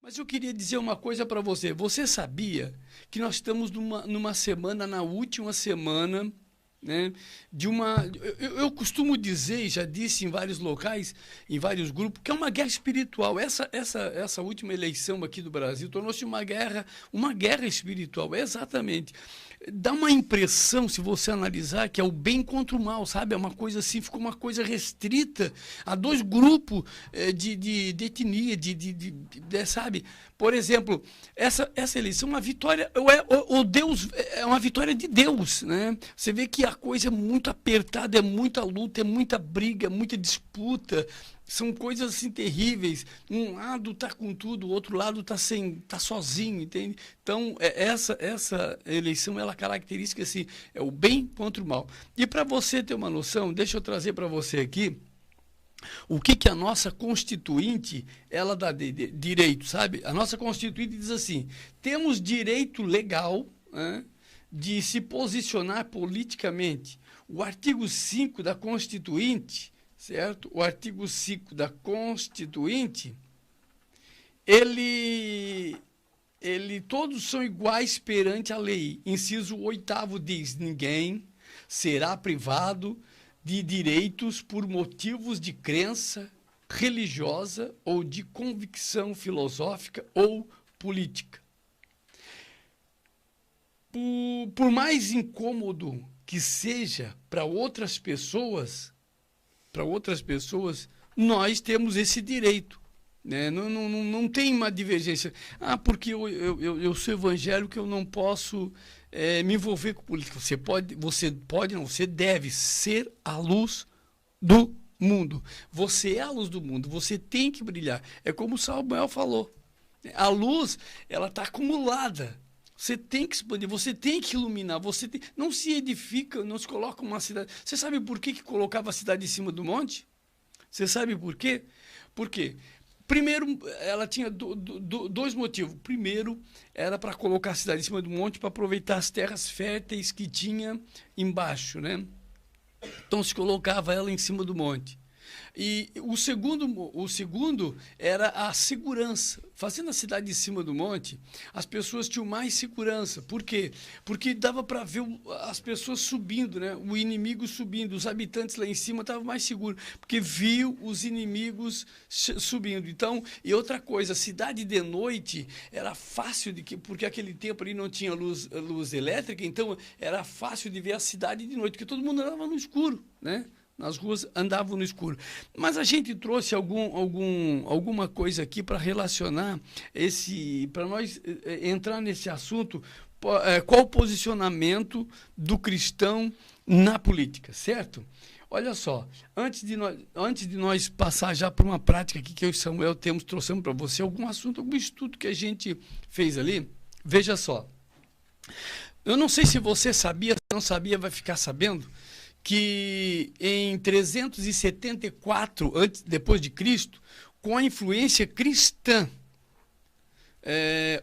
Mas eu queria dizer uma coisa para você. Você sabia que nós estamos numa semana, na última semana, né, de uma. Eu costumo dizer, e já disse em vários locais, em vários grupos, que é uma guerra espiritual. Essa última eleição aqui do Brasil tornou-se uma guerra espiritual, exatamente. Dá uma impressão, se você analisar, que é o bem contra o mal, sabe? É uma coisa assim, ficou uma coisa restrita a dois grupos de etnia, sabe? Por exemplo, essa eleição é uma vitória, o Deus, é uma vitória de Deus, né? Você vê que a coisa é muito apertada, é muita luta, é muita briga, é muita disputa. São coisas assim terríveis. Um lado está com tudo, o outro lado tá sozinho, entende? Então, essa eleição, ela caracteriza assim, é o bem contra o mal. E para você ter uma noção, deixa eu trazer para você aqui o que a nossa Constituinte, ela dá de direito, sabe? A nossa Constituinte diz assim, temos direito legal, né, de se posicionar politicamente. O artigo 5 da Constituinte, certo? O artigo 5 da Constituinte, ele todos são iguais perante a lei. Inciso 8º diz, ninguém será privado de direitos por motivos de crença religiosa ou de convicção filosófica ou política. Por mais incômodo que seja para outras pessoas, nós temos esse direito, né? Não tem uma divergência. Ah, porque eu sou evangélico, eu não posso me envolver com política. Você deve ser a luz do mundo. Você é a luz do mundo, você tem que brilhar. É como o Samuel falou. A luz, ela está acumulada. Você tem que expandir, você tem que iluminar, não se edifica, não se coloca uma cidade. Você sabe por que colocava a cidade em cima do monte? Você sabe por quê? Por quê? Primeiro, ela tinha dois motivos. Primeiro, era para colocar a cidade em cima do monte para aproveitar as terras férteis que tinha embaixo, né? Então, se colocava ela em cima do monte. E o segundo era a segurança. Fazendo a cidade em cima do monte, as pessoas tinham mais segurança. Por quê? Porque dava para ver as pessoas subindo, né? O inimigo subindo, os habitantes lá em cima estavam mais seguros, porque viu os inimigos subindo. Então, e outra coisa, a cidade de noite era fácil, porque aquele tempo ali não tinha luz elétrica, então era fácil de ver a cidade de noite, porque todo mundo andava no escuro, né? Nas ruas andavam no escuro. Mas a gente trouxe alguma coisa aqui para relacionar para nós entrar nesse assunto, qual o posicionamento do cristão na política, certo? Olha só, antes de nós passar já para uma prática aqui que eu e Samuel trouxemos para você algum assunto, algum estudo que a gente fez ali, veja só. Eu não sei se você sabia, se não sabia, vai ficar sabendo, que em 374 depois de Cristo, com a influência cristã,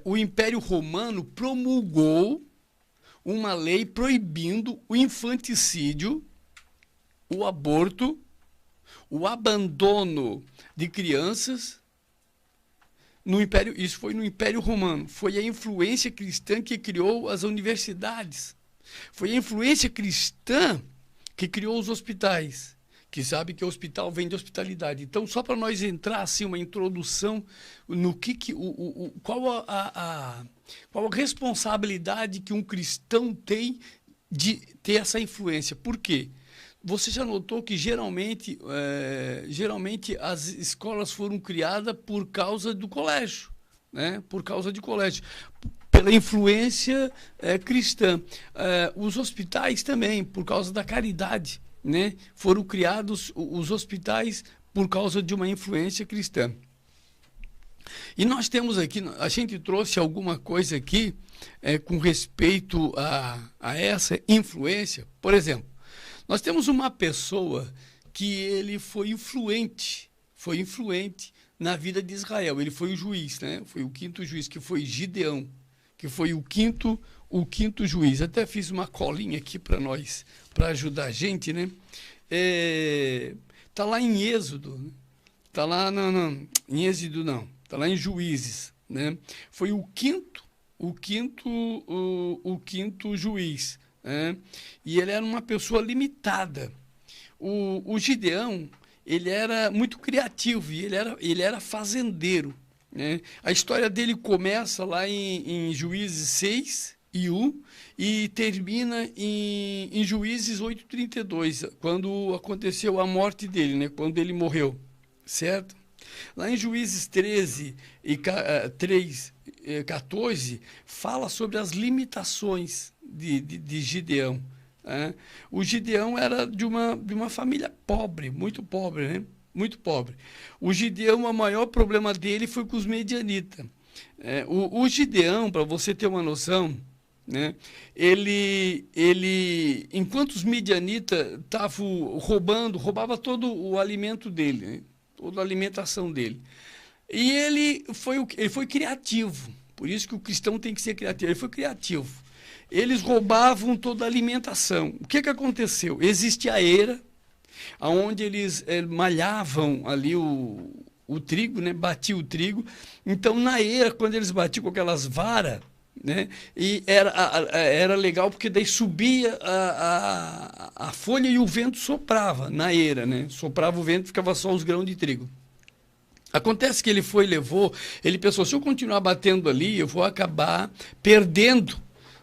o Império Romano promulgou uma lei proibindo o infanticídio, o aborto, o abandono de crianças no Império. Isso foi no Império Romano. Foi a influência cristã que criou as universidades. Foi a influência cristã que criou os hospitais, que sabe que o hospital vem de hospitalidade. Então, só para nós entrar assim uma introdução no qual a responsabilidade que um cristão tem de ter essa influência. Por quê? Você já notou que geralmente as escolas foram criadas por causa do colégio, né? Por causa de colégio, pela influência cristã. Os hospitais também, por causa da caridade, né? Foram criados os hospitais por causa de uma influência cristã. E nós temos aqui, a gente trouxe alguma coisa aqui com respeito a essa influência. Por exemplo, nós temos uma pessoa que ele foi influente na vida de Israel. Ele foi o juiz, né? Foi o quinto juiz, que foi Gideão, que foi o quinto juiz. Até fiz uma colinha aqui para nós, para ajudar a gente, né? Tá lá em Êxodo, né? Tá lá, não, em Êxodo não, tá lá em Juízes. né? Foi o quinto juiz, né? E ele era uma pessoa limitada. O Gideão, ele era muito criativo e ele era fazendeiro, né? A história dele começa lá em Juízes 6:1 e termina em Juízes 8:32, quando aconteceu a morte dele, né? Quando ele morreu, certo? Lá em Juízes 14, fala sobre as limitações de Gideão, né? O Gideão era de uma família pobre, muito pobre, né? Muito pobre. O Gideão, o maior problema dele foi com os medianitas. O Gideão, para você ter uma noção, né? Enquanto os midianitas estavam roubava todo o alimento dele, né? Toda a alimentação dele. E ele foi criativo. Por isso que o cristão tem que ser criativo. Ele foi criativo. Eles roubavam toda a alimentação. O que aconteceu? Existe a eira, onde eles malhavam ali o trigo, né? Batiam o trigo. Então, na eira, quando eles batiam com aquelas varas, né? E era legal porque daí subia a folha e o vento soprava na eira, né? Soprava o vento, ficava só os grãos de trigo. Acontece que ele levou, ele pensou, se eu continuar batendo ali, eu vou acabar perdendo,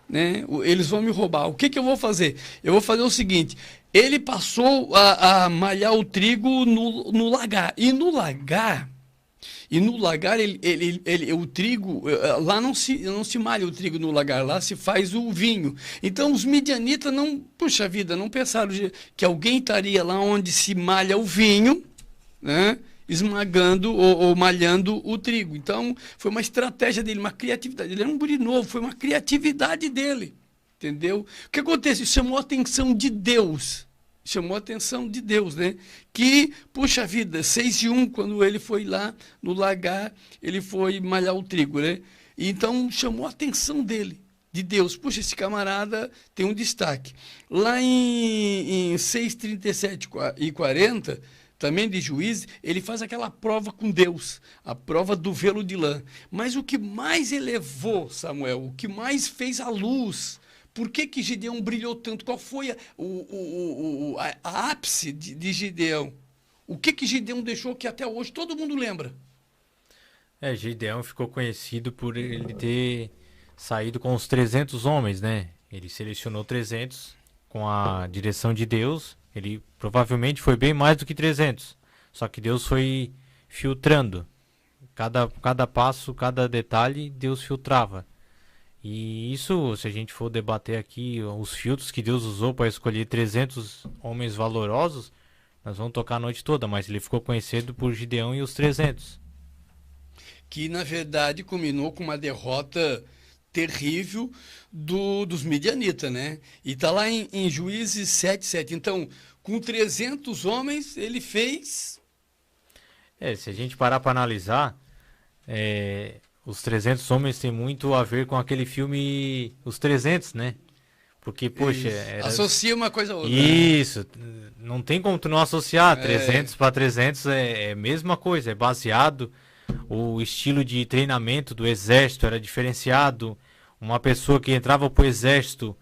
né? Eles vão me roubar. O que eu vou fazer? Eu vou fazer o seguinte, ele passou a malhar o trigo no lagar. E no lagar, o trigo, lá não se malha o trigo no lagar, lá se faz o vinho. Então os midianitas puxa vida, não pensaram que alguém estaria lá onde se malha o vinho, né? Esmagando ou malhando o trigo. Então foi uma estratégia dele, uma criatividade. Ele era um guri novo, foi uma criatividade dele, entendeu? O que acontece? Chamou a atenção de Deus. Chamou a atenção de Deus, né? Que, puxa vida, 6:1, quando ele foi lá no lagar, ele foi malhar o trigo, né? E então chamou a atenção dele, de Deus. Puxa, esse camarada tem um destaque. Lá em 6:37 e 40, também de Juízes, ele faz aquela prova com Deus, a prova do velo de lã. Mas o que mais elevou, Samuel, o que mais fez a luz, por que Gideão brilhou tanto? Qual foi a ápice de Gideão? O que Gideão deixou que até hoje todo mundo lembra? Gideão ficou conhecido por ele ter saído com os 300 homens, né? Ele selecionou 300 com a direção de Deus. Ele provavelmente foi bem mais do que 300. Só que Deus foi filtrando. Cada passo, cada detalhe, Deus filtrava. E isso, se a gente for debater aqui os filtros que Deus usou para escolher 300 homens valorosos, nós vamos tocar a noite toda, mas ele ficou conhecido por Gideão e os 300. Que, na verdade, culminou com uma derrota terrível dos midianitas, né? E está lá em Juízes 7:7. Então, com 300 homens, ele fez... Se a gente parar para analisar, os 300 homens tem muito a ver com aquele filme Os 300, né? Porque, poxa... Associa uma coisa a outra. Isso, não tem como tu não associar. 300 para 300 é a mesma coisa, é baseado... O estilo de treinamento do exército era diferenciado. Uma pessoa que entrava para o exército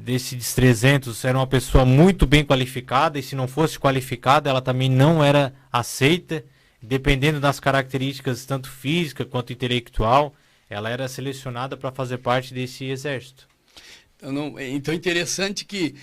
desses 300 era uma pessoa muito bem qualificada, e se não fosse qualificada, ela também não era aceita. Dependendo das características, tanto física quanto intelectual, ela era selecionada para fazer parte desse exército. Então interessante que